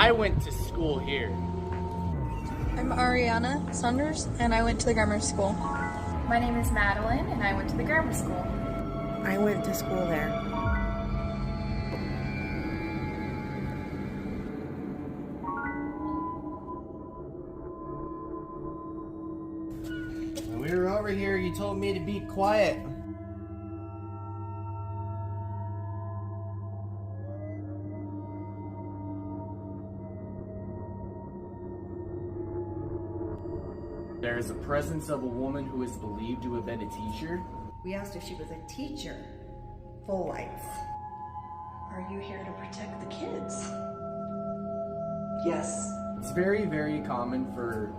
I went to school here. I'm Ariana Saunders, and I went to the grammar school. My name is Madeline, and I went to the grammar school. I went to school there. When we were over here, you told me to be quiet. There is a presence of a woman who is believed to have been a teacher. We asked if she was a teacher. Full lights. Are you here to protect the kids? Yes. It's very, very common for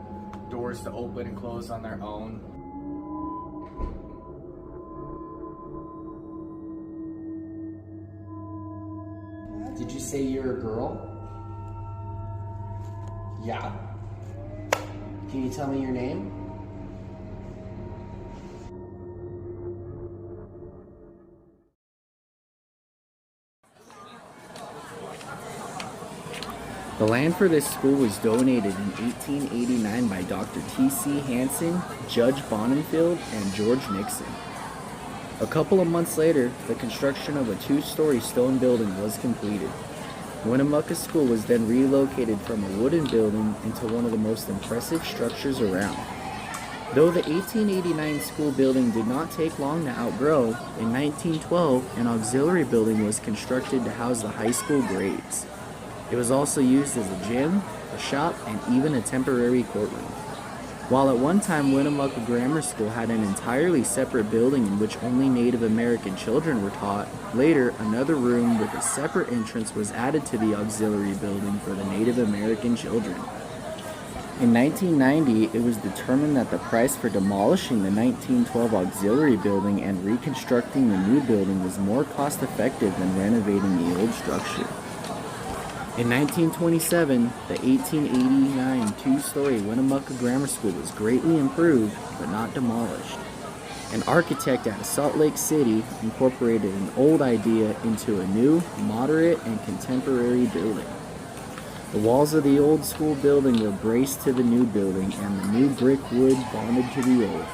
doors to open and close on their own. Did you say you're a girl? Yeah. Can you tell me your name? The land for this school was donated in 1889 by Dr. T.C. Hansen, Judge Bonenfield, and George Nixon. A couple of months later, the construction of a two-story stone building was completed. Winnemucca School was then relocated from a wooden building into one of the most impressive structures around. Though the 1889 school building did not take long to outgrow, in 1912 an auxiliary building was constructed to house the high school grades. It was also used as a gym, a shop, and even a temporary courtroom. While at one time Winnemucca Grammar School had an entirely separate building in which only Native American children were taught, later another room with a separate entrance was added to the auxiliary building for the Native American children. In 1990, it was determined that the price for demolishing the 1912 auxiliary building and reconstructing the new building was more cost-effective than renovating the old structure. In 1927, the 1889 two-story Winnemucca Grammar School was greatly improved, but not demolished. An architect out of Salt Lake City incorporated an old idea into a new, moderate, and contemporary building. The walls of the old school building were braced to the new building, and the new brick wood bonded to the old.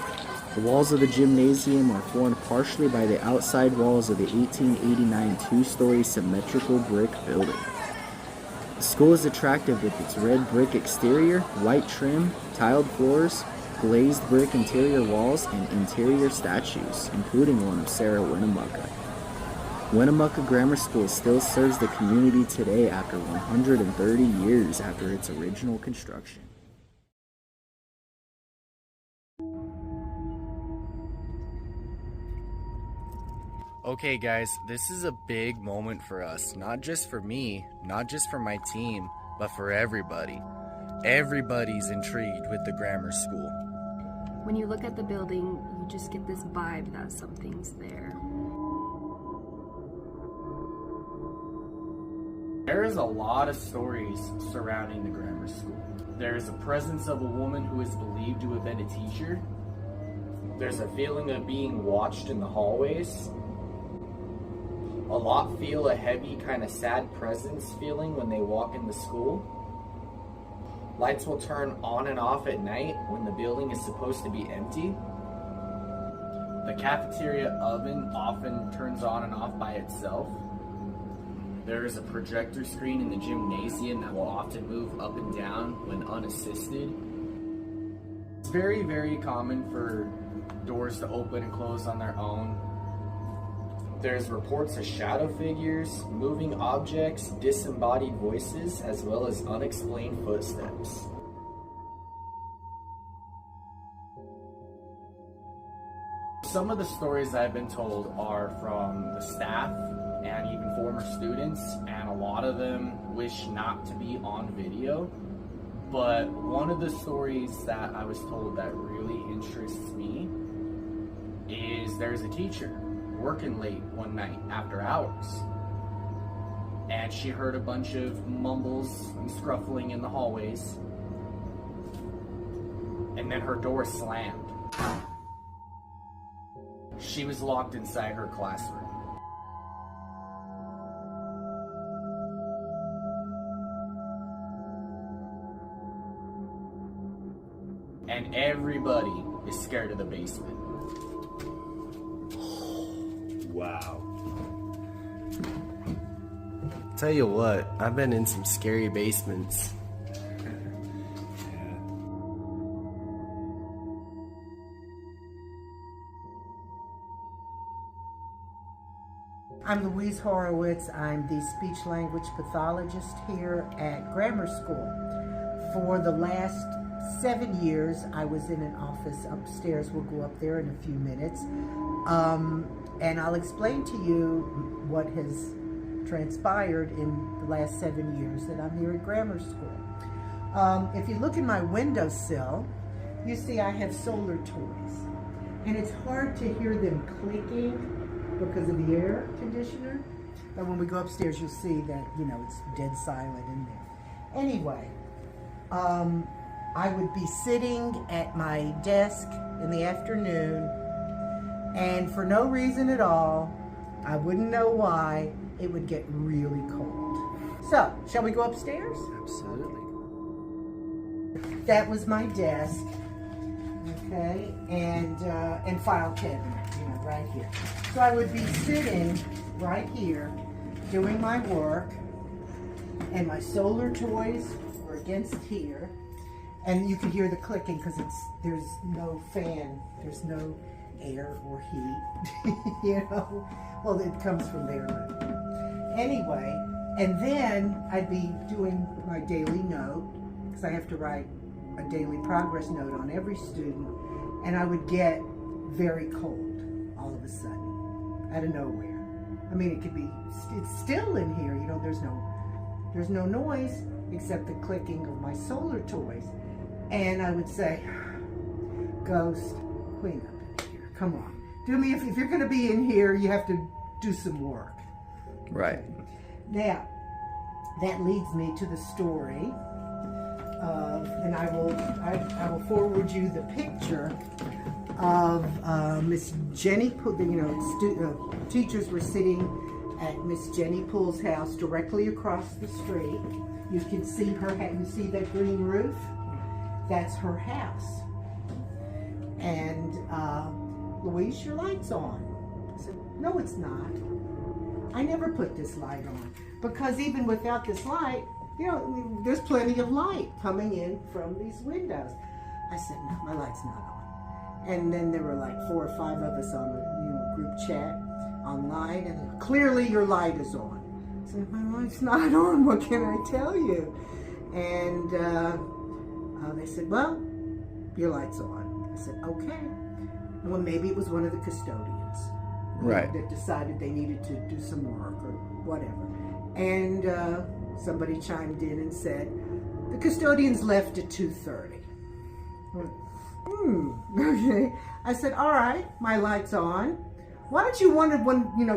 The walls of the gymnasium are formed partially by the outside walls of the 1889 two-story symmetrical brick building. The school is attractive with its red brick exterior, white trim, tiled floors, glazed brick interior walls, and interior statues, including one of Sarah Winnemucca. Winnemucca Grammar School still serves the community today after 130 years after its original construction. Okay guys, this is a big moment for us, not just for me, not just for my team, but for everybody. Everybody's intrigued with the grammar school. When you look at the building, you just get this vibe that something's there. There is a lot of stories surrounding the grammar school. There is a presence of a woman who is believed to have been a teacher. There's a feeling of being watched in the hallways. A lot feel a heavy, kind of sad presence feeling when they walk in the school. Lights will turn on and off at night when the building is supposed to be empty. The cafeteria oven often turns on and off by itself. There is a projector screen in the gymnasium that will often move up and down when unassisted. It's very, very common for doors to open and close on their own. There's reports of shadow figures, moving objects, disembodied voices, as well as unexplained footsteps. Some of the stories I've been told are from the staff and even former students, and a lot of them wish not to be on video. But one of the stories that I was told that really interests me is there's a teacher working late one night after hours, and she heard a bunch of mumbles and scruffling in the hallways, and then her door slammed. She was locked inside her classroom. and everybody is scared of the basement. Wow. Tell you what, I've been in some scary basements. I'm Louise Horowitz. I'm the speech language pathologist here at Grammar School. For the last 7 years, I was in an office upstairs. We'll go up there in a few minutes. And I'll explain to you what has transpired in the last 7 years that I'm here at Grammar School. If you look in my windowsill, you see I have solar toys. And it's hard to hear them clicking because of the air conditioner. But when we go upstairs, you'll see that, you know, it's dead silent in there. Anyway, I would be sitting at my desk in the afternoon, and for no reason at all, I wouldn't know why, it would get really cold. So, shall we go upstairs? Absolutely. That was my desk, okay, and file cabinet, you know, right here. So I would be sitting right here, doing my work, and my solar toys were against here, and you could hear the clicking because there's no fan, there's no air or heat, you know. Well, it comes from there. Anyway, and then I'd be doing my daily note, because I have to write a daily progress note on every student, and I would get very cold all of a sudden, out of nowhere. I mean, it could be, it's still in here, you know, there's no noise except the clicking of my solar toys. And I would say, Ghost, clean up in here, come on. Do me, if you're gonna be in here, you have to do some work. Right. Now, that leads me to the story of, and I will forward you the picture of Miss Jenny Poole. You know, teachers were sitting at Miss Jenny Poole's house directly across the street. You can see her, you see that green roof? That's her house. And Louise, your light's on. I said, no, it's not. I never put this light on, because even without this light, you know, there's plenty of light coming in from these windows. I said, no, my light's not on. And then there were like 4 or 5 of us on a group chat online, and clearly your light is on. I said, my light's not on, what can I tell you? And they said, well, your light's on. I said, okay. Well, maybe it was one of the custodians. Right. That decided they needed to do some work or whatever. And somebody chimed in and said, the custodians left at 2:30. Okay. I said, all right, my light's on. Why don't you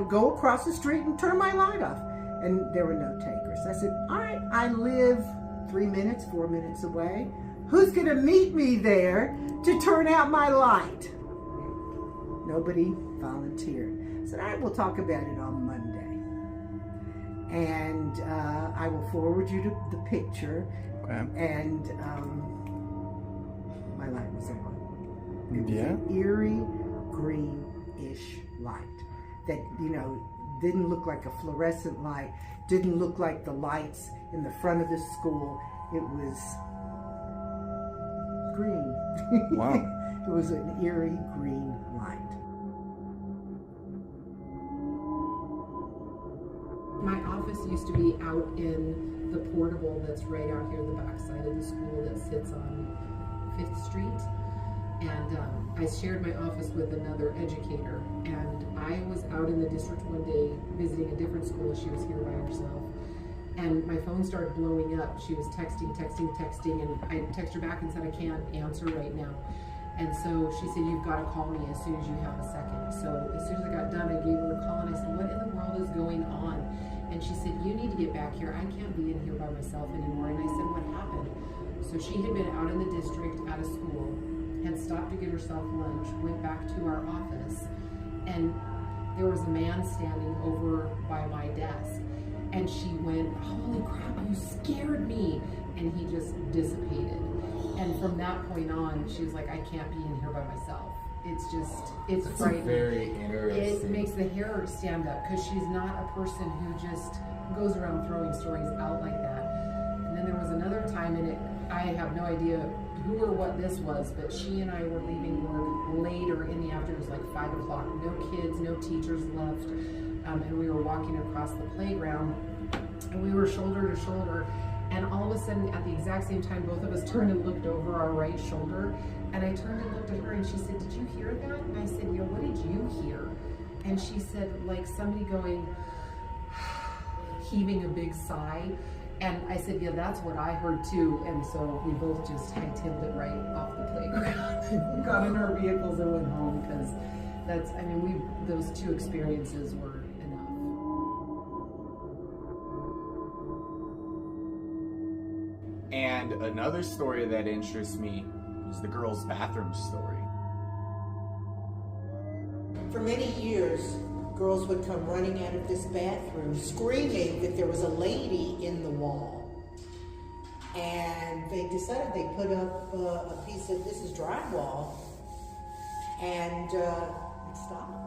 go across the street and turn my light off? And there were no takers. I said, all right, I live 3 minutes, 4 minutes away. Who's gonna meet me there to turn out my light? Nobody volunteered. I said, all right, we'll talk about it on Monday. And I will forward you to the picture. Okay. And my light was on. It was an eerie, greenish light that, you know, didn't look like a fluorescent light, didn't look like the lights in the front of the school. It was green. Wow. It was an eerie green light. My office used to be out in the portable that's right out here in the back side of the school that sits on 5th Street. And I shared my office with another educator. And I was out in the district one day visiting a different school. She was here by herself. And my phone started blowing up. She was texting, and I texted her back and said, I can't answer right now. And so she said, you've got to call me as soon as you have a second. So as soon as I got done, I gave her a call and I said, what in the world is going on? And she said, you need to get back here. I can't be in here by myself anymore. And I said, what happened? So she had been out in the district out of school, had stopped to get herself lunch, went back to our office, and there was a man standing over by my desk. And she went, holy crap, you scared me. And he just dissipated. And from that point on, she was like, I can't be in here by myself. It's That's frightening. very interesting. It makes the hair stand up because she's not a person who just goes around throwing stories out like that. And then there was another time, and I have no idea who or what this was, but she and I were leaving work later in the afternoon. It was like 5 o'clock. No kids, no teachers left. And we were walking across the playground, and we were shoulder to shoulder. And all of a sudden, at the exact same time, both of us turned and looked over our right shoulder. And I turned and looked at her, and she said, did you hear that? And I said, yeah, what did you hear? And she said, like somebody going, heaving a big sigh. And I said, yeah, that's what I heard too. And so we both just hightailed it right off the playground. Got in our vehicles and went home, because that's, I mean, those two experiences were enough. And another story that interests me is the girls' bathroom story. For many years, girls would come running out of this bathroom screaming that there was a lady in the wall. And they decided they'd put up a piece of, this is drywall, and it stopped.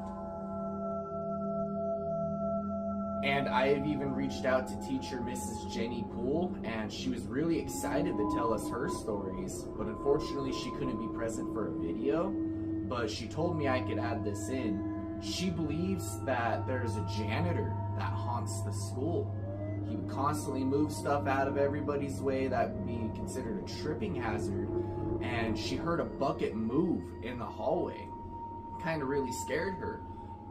And I have even reached out to teacher Mrs. Jenny Poole, and she was really excited to tell us her stories, but unfortunately she couldn't be present for a video, but she told me I could add this in. She believes that there's a janitor that haunts the school. He would constantly move stuff out of everybody's way that would be considered a tripping hazard, and she heard a bucket move in the hallway. Kind of really scared her.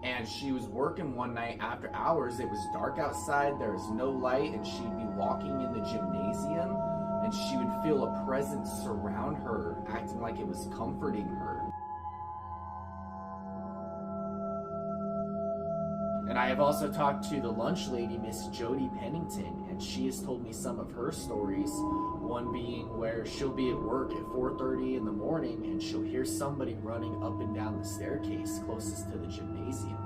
And she was working one night after hours. It was dark outside, there was no light, and she'd be walking in the gymnasium, and she would feel a presence surround her, acting like it was comforting her. And I have also talked to the lunch lady, Miss Jody Pennington, and she has told me some of her stories. One being where she'll be at work at 4:30 in the morning and she'll hear somebody running up and down the staircase closest to the gymnasium.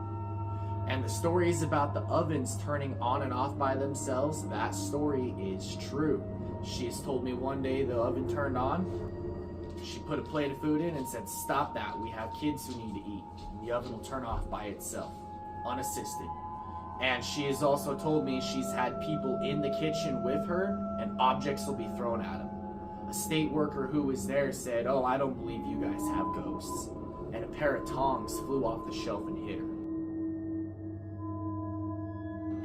And the stories about the ovens turning on and off by themselves, that story is true. She has told me one day the oven turned on, she put a plate of food in and said, stop that, we have kids who need to eat. And the oven will turn off by itself, unassisted. And she has also told me she's had people in the kitchen with her and objects will be thrown at them. A state worker who was there said, oh, I don't believe you guys have ghosts. And a pair of tongs flew off the shelf and hit her.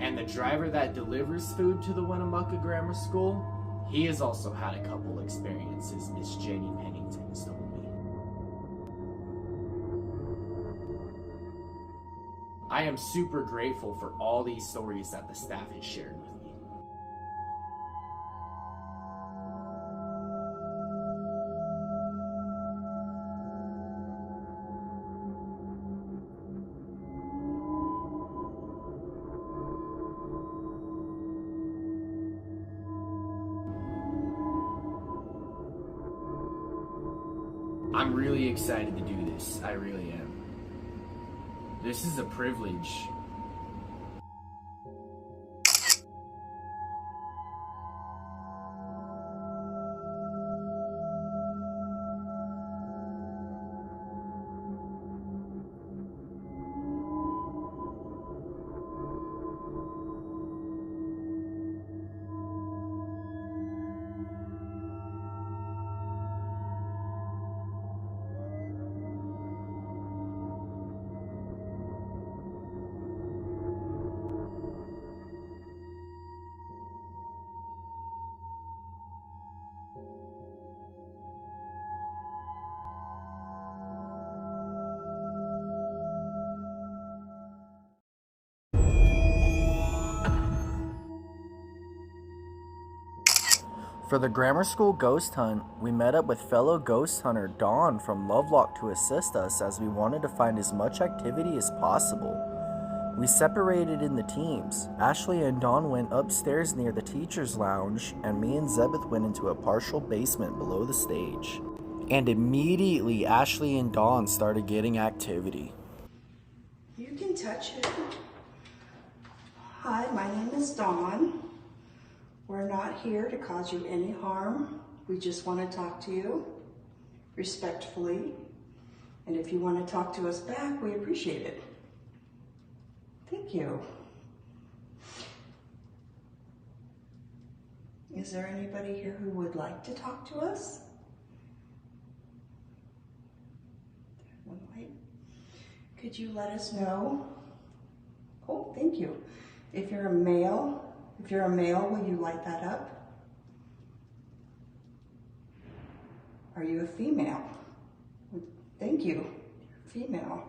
And the driver that delivers food to the Winnemucca Grammar School, he has also had a couple experiences, Miss Jenny Pennington has told me. I am super grateful for all these stories that the staff has shared with me. I'm really excited to do this. I really am. This is a privilege. For the grammar school ghost hunt, we met up with fellow ghost hunter Dawn from Lovelock to assist us as we wanted to find as much activity as possible. We separated in the teams. Ashley and Dawn went upstairs near the teacher's lounge, and me and Zebeth went into a partial basement below the stage. And immediately Ashley and Dawn started getting activity. You can touch it. Hi, my name is Dawn. We're not here to cause you any harm. We just want to talk to you respectfully. And if you want to talk to us back, we appreciate it. Thank you. Is there anybody here who would like to talk to us? One light. Could you let us know? Oh, thank you. If you're a male, will you light that up? Are you a female? Thank you. Female.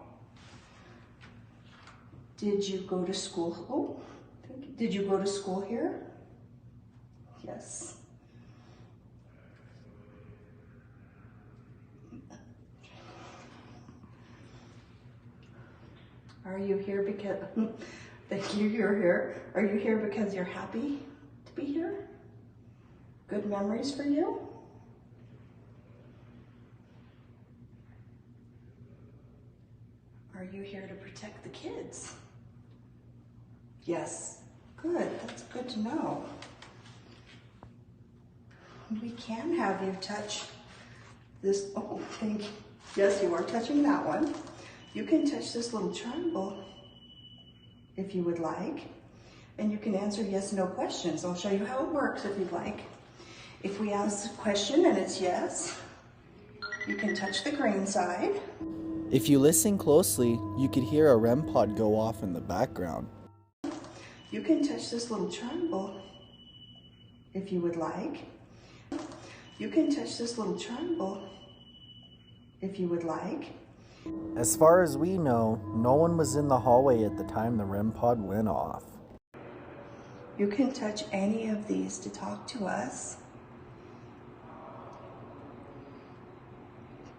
Did you go to school? Oh, thank you. Did you go to school here? Yes. Are you here because, thank you, you're here. Are you here because you're happy to be here? Good memories for you? Are you here to protect the kids? Yes. Good, that's good to know. We can have you touch this, oh, thank you. Yes, you are touching that one. You can touch this little triangle if you would like, and you can answer yes, no questions. I'll show you how it works if you'd like. If we ask a question and it's yes, you can touch the green side. If you listen closely, you could hear a REM pod go off in the background. You can touch this little triangle if you would like. You can touch this little triangle if you would like. As far as we know, no one was in the hallway at the time the REM pod went off. You can touch any of these to talk to us.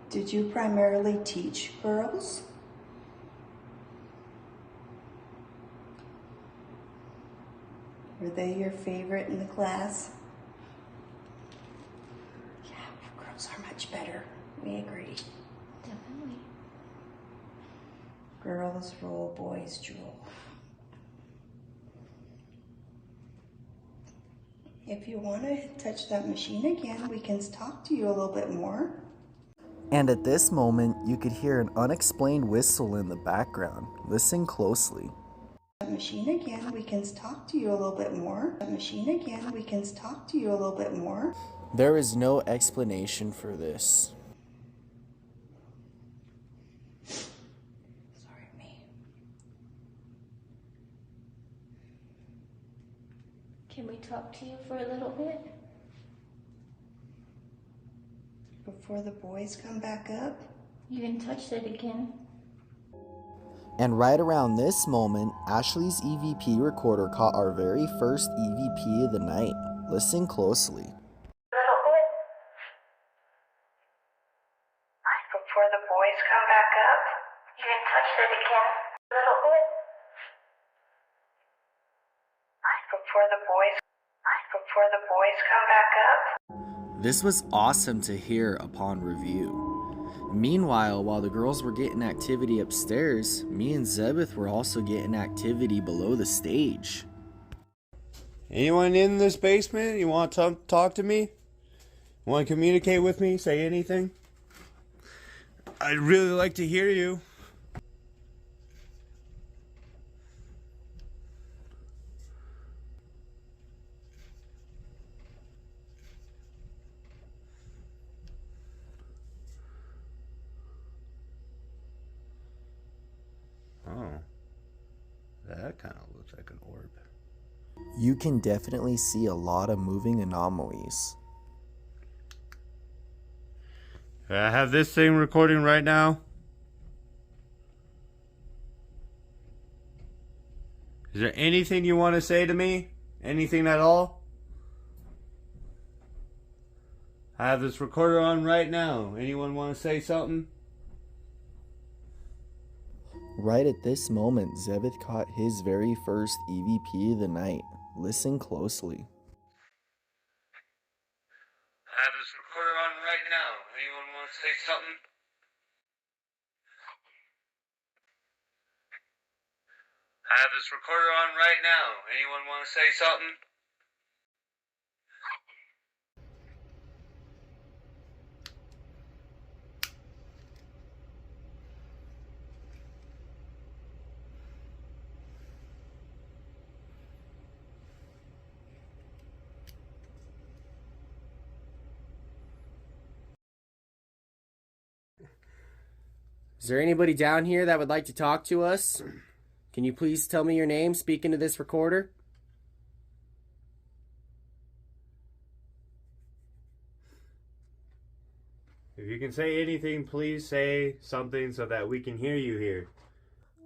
Did you primarily teach girls? Were they your favorite in the class? Yeah, girls are much better. We agree. Definitely. Girls rule, boys drool. If you want to touch that machine again, we can talk to you a little bit more. And at this moment, you could hear an unexplained whistle in the background. Listen closely. That machine again, we can talk to you a little bit more. That machine again, we can talk to you a little bit more. There is no explanation for this. Sorry, me. Can we talk to you for a little bit? Before the boys come back up? You can touch it again. And right around this moment, Ashley's EVP recorder caught our very first EVP of the night. Listen closely. Little bit. Before the boys come back up? You can touch it again. A little bit. Before the boys come back up? This was awesome to hear upon review. Meanwhile, while the girls were getting activity upstairs, me and Zebeth were also getting activity below the stage. Anyone in this basement? You want to talk to me? Want to communicate with me? Say anything? I'd really like to hear you. Oh, that kind of looks like an orb. You can definitely see a lot of moving anomalies. I have this thing recording right now. Is there anything you want to say to me? Anything at all? I have this recorder on right now. Anyone want to say something? Right at this moment, Zebeth caught his very first EVP of the night. Listen closely. I have this recorder on right now. Anyone want to say something? I have this recorder on right now. Anyone want to say something? Is there anybody down here that would like to talk to us? Can you please tell me your name, speak into this recorder? If you can say anything, please say something so that we can hear you here.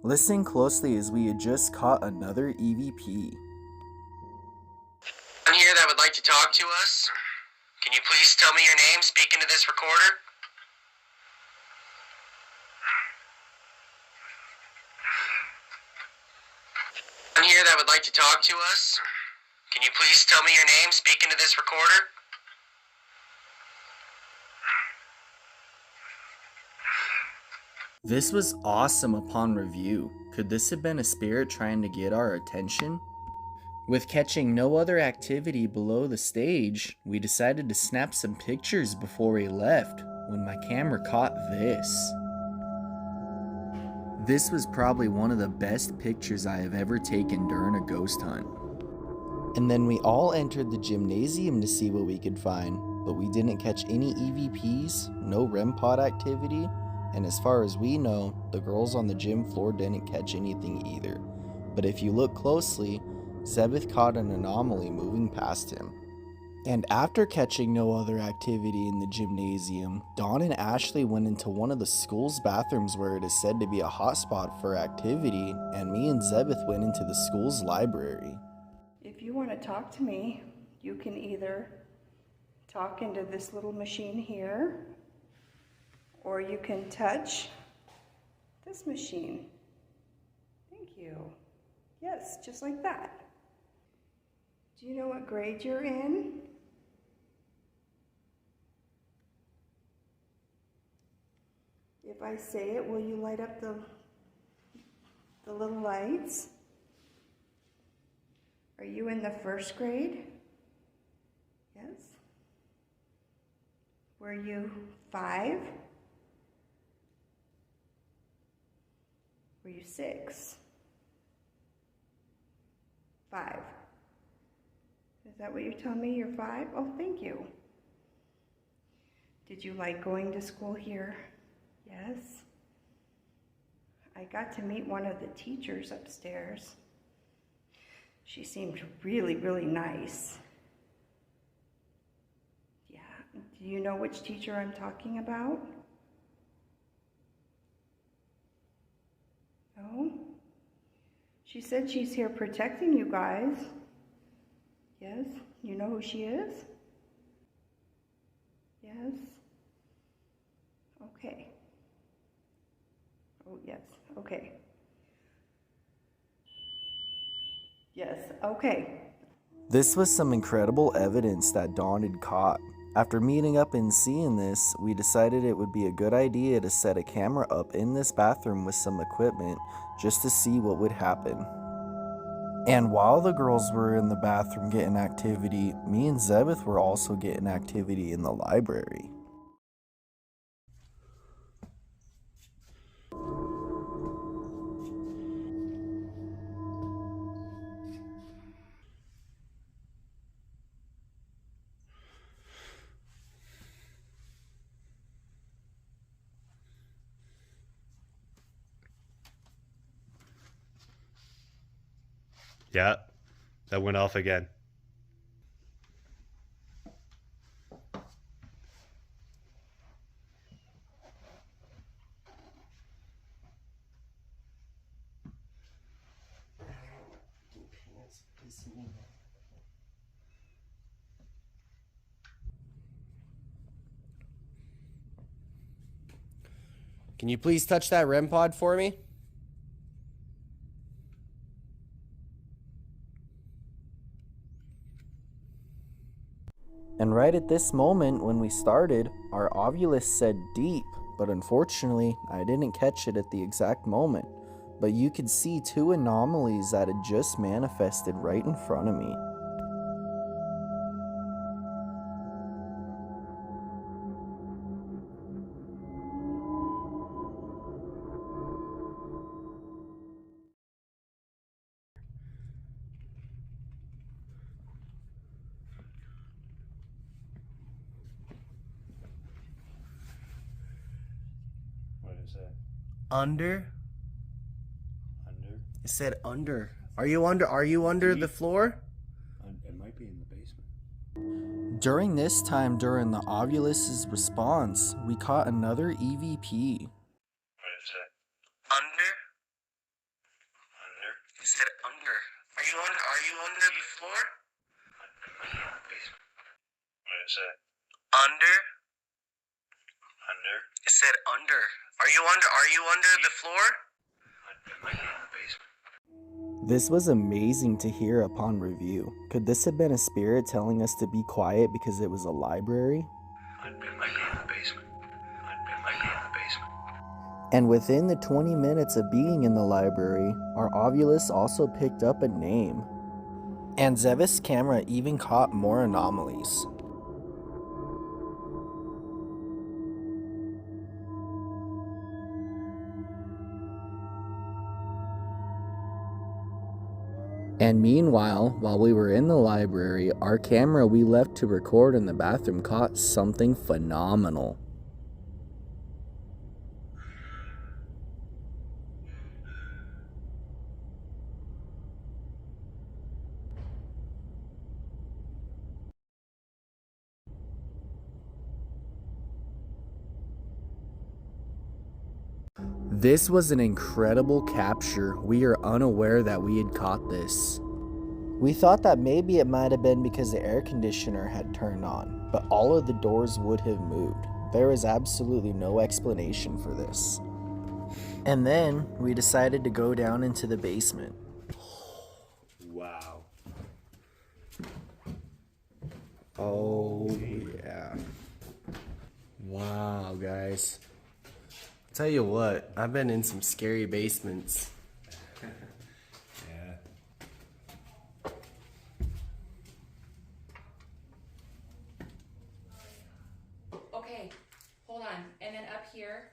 Listen closely as we had just caught another EVP. Anyone here that would like to talk to us? Can you please tell me your name, speak into this recorder? Anyone here that would like to talk to us? Can you please tell me your name, speak into this recorder? This was awesome upon review. Could this have been a spirit trying to get our attention? With catching no other activity below the stage, we decided to snap some pictures before we left when my camera caught this. This was probably one of the best pictures I have ever taken during a ghost hunt. And then we all entered the gymnasium to see what we could find, but we didn't catch any EVPs, no REM pod activity, and as far as we know, the girls on the gym floor didn't catch anything either. But if you look closely, Zebeth caught an anomaly moving past him. And after catching no other activity in the gymnasium, Dawn and Ashley went into one of the school's bathrooms where it is said to be a hotspot for activity, and me and Zebeth went into the school's library. If you want to talk to me, you can either talk into this little machine here, or you can touch this machine. Thank you. Yes, just like that. Do you know what grade you're in? If I say it, will you light up the little lights? Are you in the first grade? Yes. Were you 5? Were you 6? 5. Is that what you're telling me? You're 5? Oh, thank you. Did you like going to school here? Yes. I got to meet one of the teachers upstairs. She seemed really, really nice. Yeah. Do you know which teacher I'm talking about? No? She said she's here protecting you guys. Yes? You know who she is? Yes? Okay. Oh, yes. Okay. Yes. Okay. This was some incredible evidence that Dawn had caught. After meeting up and seeing this, we decided it would be a good idea to set a camera up in this bathroom with some equipment just to see what would happen. And while the girls were in the bathroom getting activity, me and Zebeth were also getting activity in the library. Yeah, that went off again. Can you please touch that REM pod for me? And right at this moment when we started, our ovulus said deep, but unfortunately I didn't catch it at the exact moment. But you could see 2 anomalies that had just manifested right in front of me. What is that? Under? Under? It said under. Are you under the floor? It might be in the basement. During this time, during the Ovulus's response, we caught another EVP. What is it? Under? Under? It said under. Are you under the floor? What is it? Under? Under? It said under. Are you under the floor? It might be in the basement. This was amazing to hear upon review. Could this have been a spirit telling us to be quiet because it was a library? It might be in the basement. It might be in the basement. And within the 20 minutes of being in the library, our Ovulus also picked up a name. And Zevis' camera even caught more anomalies. And meanwhile, while we were in the library, our camera we left to record in the bathroom caught something phenomenal. This was an incredible capture. We are unaware that we had caught this. We thought that maybe it might have been because the air conditioner had turned on, but all of the doors would have moved. There was absolutely no explanation for this. And then we decided to go down into the basement. Wow. Oh, yeah. Wow, guys. Tell you what, I've been in some scary basements. Yeah. Okay, hold on. And then up here,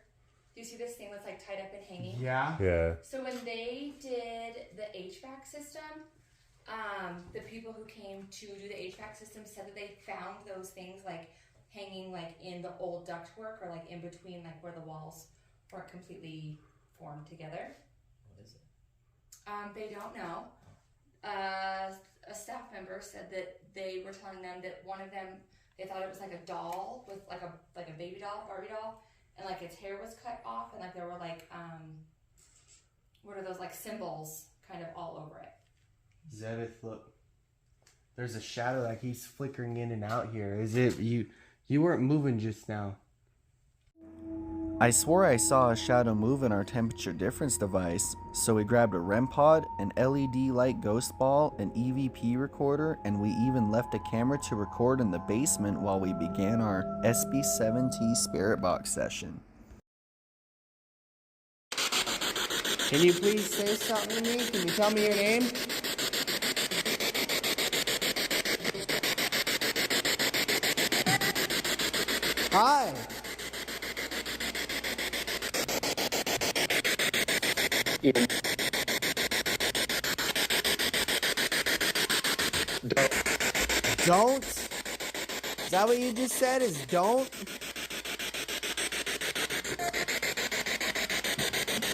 do you see this thing that's like tied up and hanging? Yeah. Yeah. So when they did the HVAC system, the people who came to do the HVAC system said that they found those things like hanging like in the old ductwork or like in between like where the walls weren't completely formed together. What is it? They don't know. A staff member said that they were telling them that one of them, they thought it was like a doll with like a baby doll, Barbie doll, and like its hair was cut off and like there were like what are those like symbols kind of all over it. Zevith, look. There's a shadow that keeps flickering in and out here. Is it you weren't moving just now? I swore I saw a shadow move in our temperature difference device, so we grabbed a REM pod, an LED light ghost ball, an EVP recorder, and we even left a camera to record in the basement while we began our SB7T spirit box session. Can you please say something to me? Can you tell me your name? Hi. Don't? Is that what you just said? Is don't?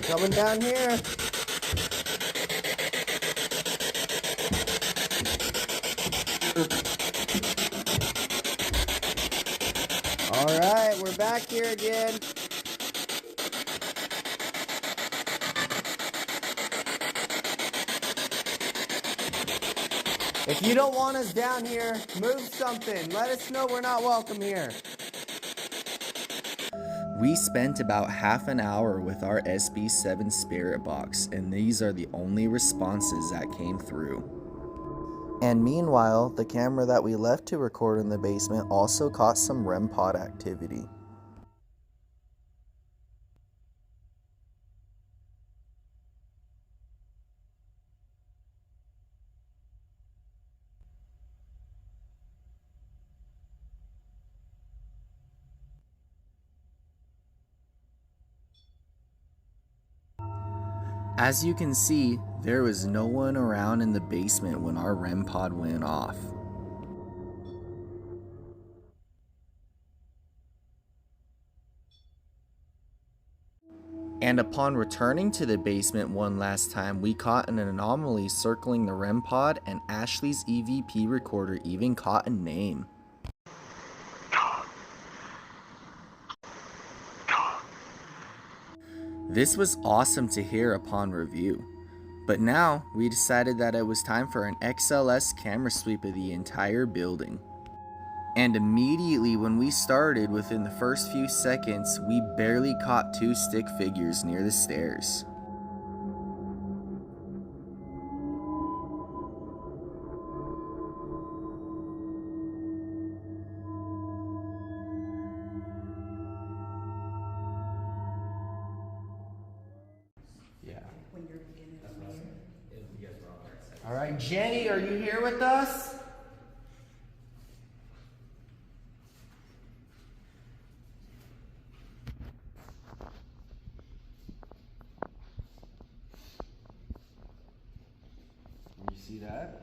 Coming down here. All right, we're back here again. If you don't want us down here, move something. Let us know we're not welcome here. We spent about half an hour with our SB7 spirit box, and these are the only responses that came through. And meanwhile, the camera that we left to record in the basement also caught some REM pod activity. As you can see, there was no one around in the basement when our REM pod went off. And And upon returning to the basement one last time, we caught an anomaly circling the REM pod, and Ashley's EVP recorder even caught a name. This was awesome to hear upon review. But now, we decided that it was time for an XLS camera sweep of the entire building. And immediately when we started, within the first few seconds, we barely caught 2 stick figures near the stairs. Yeah. All right, Jenny, are you here with us? You see that?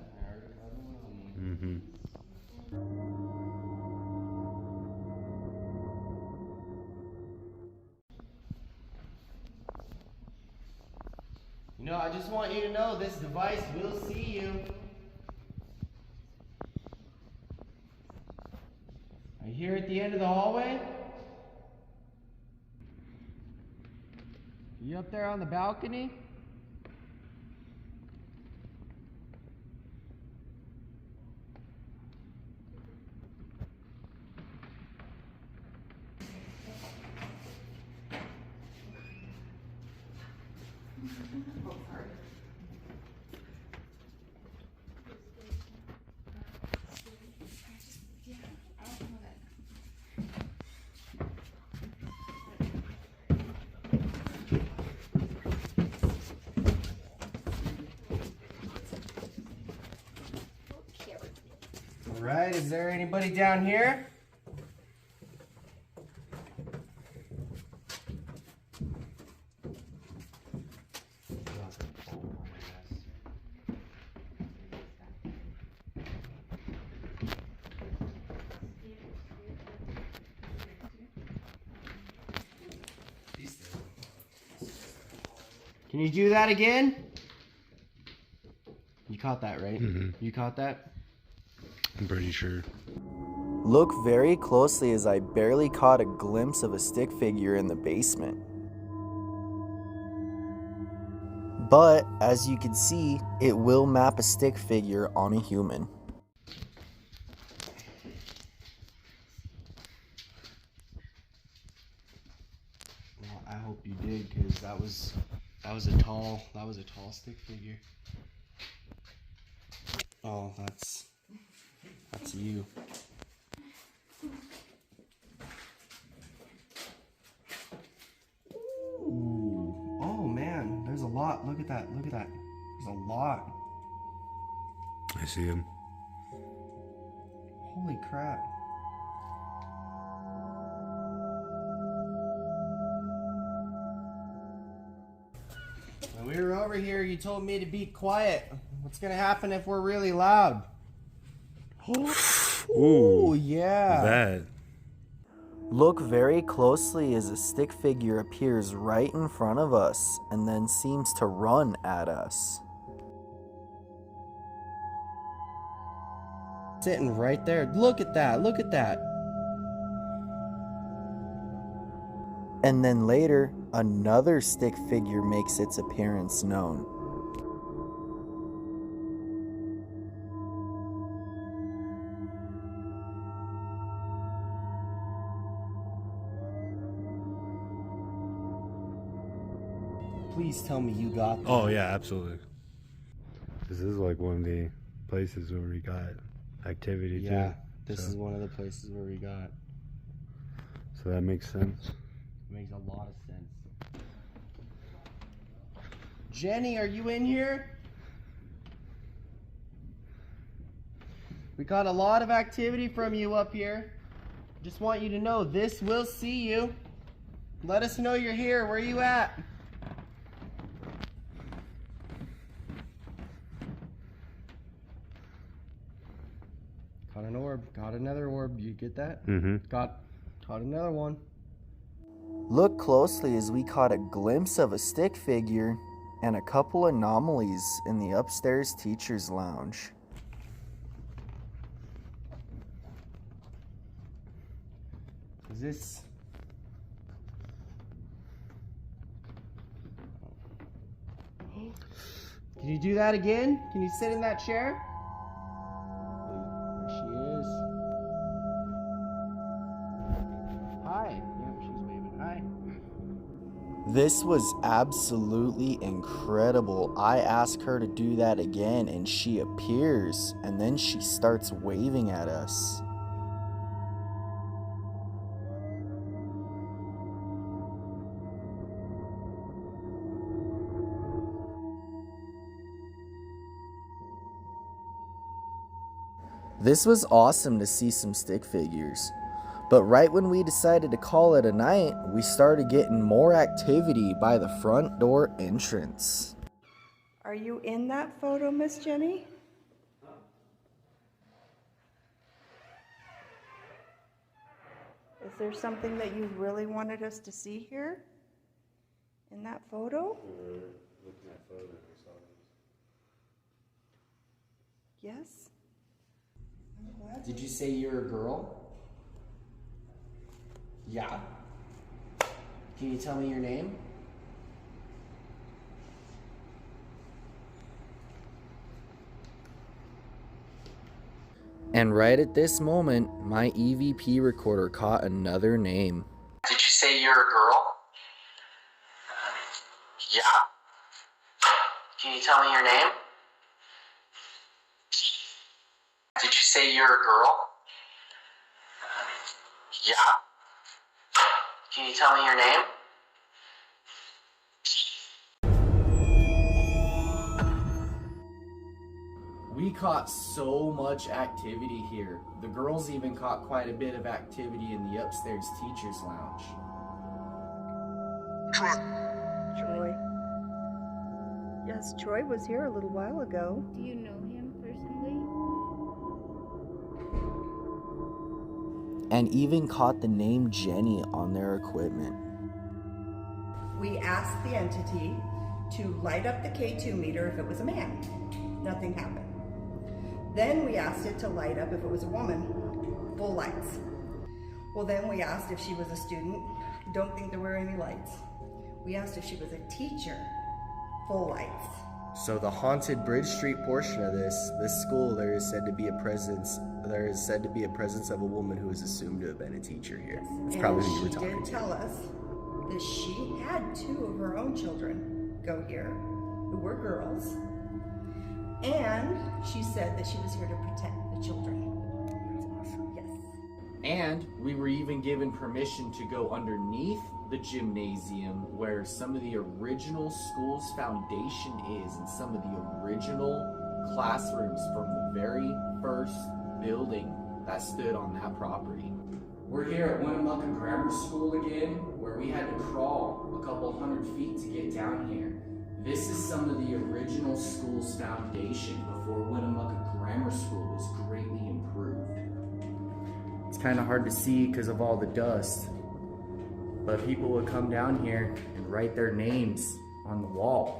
Mm-hmm. You know, I just want you to know this device will see you. Are you here at the end of the hallway? You up there on the balcony? All right, is there anybody down here? Can you do that again? You caught that, right? Mm-hmm. You caught that? I'm pretty sure. Look very closely, as I barely caught a glimpse of a stick figure in the basement. But, as you can see, it will map a stick figure on a human. Well, I hope you did, because that was a tall stick figure. Oh, that's you. Ooh. Oh man, there's a lot. Look at that. Look at that. There's a lot. I see him. Holy crap. When we were over here, you told me to be quiet. What's gonna happen if we're really loud? Ooh, yeah. That. Look very closely as a stick figure appears right in front of us and then seems to run at us. Sitting right there. Look at that. Look at that. And then later, another stick figure makes its appearance known. Please tell me you got that. Oh yeah, absolutely. This is like one of the places where we got activity too. Yeah, this is one of the places where we got. So that makes sense. It makes a lot of sense. Jenny, are you in here? We got a lot of activity from you up here. Just want you to know this will see you. Let us know you're here. Where are you at? Caught an orb. Got another orb. You get that? Mm-hmm. Caught another one. Look closely as we caught a glimpse of a stick figure and a couple anomalies in the upstairs teacher's lounge. Is this... Can you do that again? Can you sit in that chair? There she is. Hi. Yep, she's waving. Hi. This was absolutely incredible. I asked her to do that again and she appears and then she starts waving at us. This was awesome to see some stick figures. But right when we decided to call it a night, we started getting more activity by the front door entrance. Are you in that photo, Miss Jenny? Is there something that you really wanted us to see here in that photo? We were looking at photos. We saw these. Yes? Did you say you're a girl? Yeah. Can you tell me your name? And right at this moment, my EVP recorder caught another name. Did you say you're a girl? Yeah. Can you tell me your name? Did you say you're a girl? Yeah. Can you tell me your name? We caught so much activity here. The girls even caught quite a bit of activity in the upstairs teacher's lounge. Troy. Yes, Troy was here a little while ago. Do you know him personally? And even caught the name Jenny on their equipment. We asked the entity to light up the K2 meter if it was a man. Nothing happened. Then we asked it to light up if it was a woman. Full lights. Well, then we asked if she was a student. Don't think there were any lights. We asked if she was a teacher. Full lights. So the haunted Bridge Street portion of this school, there is said to be a presence of a woman who is assumed to have been a teacher here. That's probably who you were talking to. She did tell us that she had 2 of her own children go here, who were girls, and she said that she was here to protect the children. That's awesome. Yes. And we were even given permission to go underneath the gymnasium where some of the original school's foundation is and some of the original classrooms from the very first building that stood on that property. We're here at Winnemucca Grammar School again, where we had to crawl a couple hundred feet to get down here. This is some of the original school's foundation before Winnemucca Grammar School was greatly improved. It's kind of hard to see because of all the dust, but people would come down here and write their names on the wall.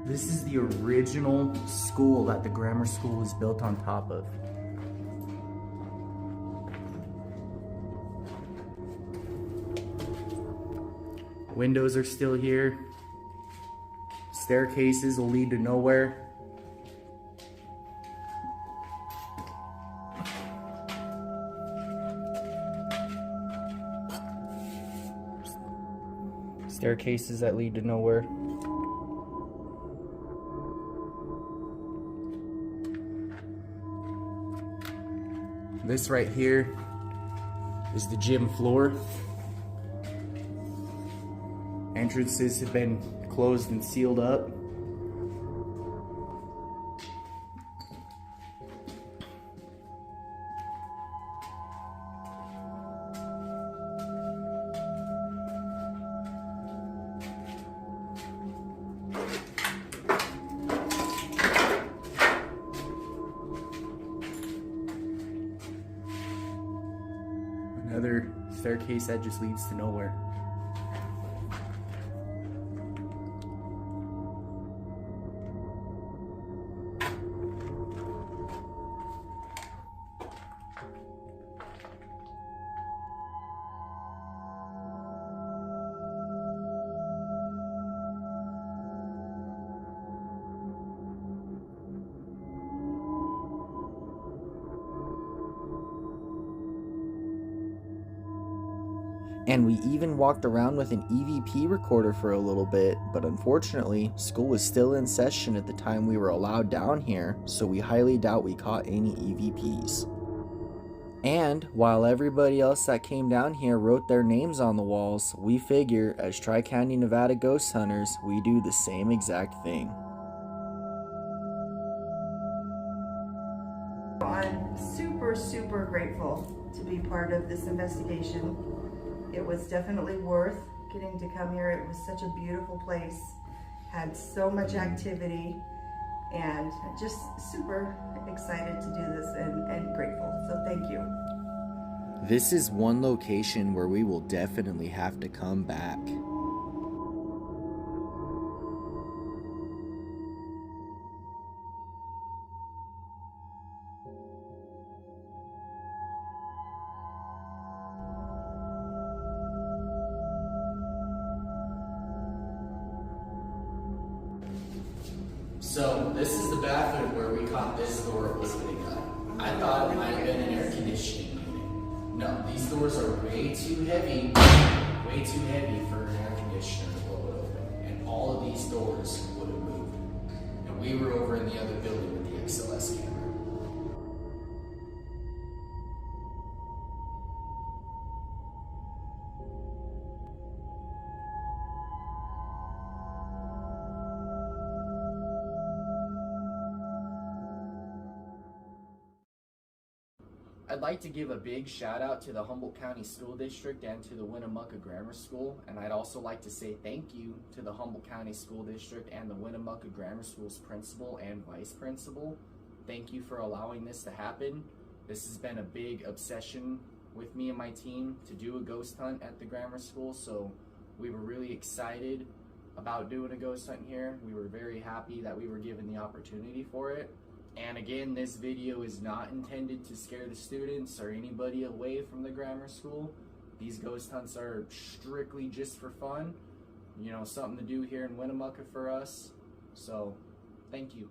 This is the original school that the grammar school was built on top of. Windows are still here. Staircases will lead to nowhere. Staircases that lead to nowhere. This right here is the gym floor. Entrances have been closed and sealed up. staircase that just leads to nowhere. And we even walked around with an EVP recorder for a little bit, but unfortunately, school was still in session at the time we were allowed down here, so we highly doubt we caught any EVPs. And while everybody else that came down here wrote their names on the walls, we figure, as Tri-County Nevada ghost hunters, we do the same exact thing. I'm super grateful to be part of this investigation. It was definitely worth getting to come here. It was such a beautiful place, had so much activity, and just super excited to do this and grateful. So thank you. This is one location where we will definitely have to come back. So this is the bathroom where we caught this door opening up. I thought it might have been an air conditioning unit. No, these doors are way too heavy for an air conditioner to blow it open. And all of these doors would have moved. And we were over in the other building with the XLS camera. I'd like to give a big shout out to the Humboldt County School District and to the Winnemucca Grammar School, and I'd also like to say thank you to the Humboldt County School District and the Winnemucca Grammar School's principal and vice principal. Thank you for allowing this to happen. This has been a big obsession with me and my team to do a ghost hunt at the grammar school, so we were really excited about doing a ghost hunt here. We were very happy that we were given the opportunity for it. And again, this video is not intended to scare the students or anybody away from the grammar school. These ghost hunts are strictly just for fun. You know, something to do here in Winnemucca for us. So, thank you.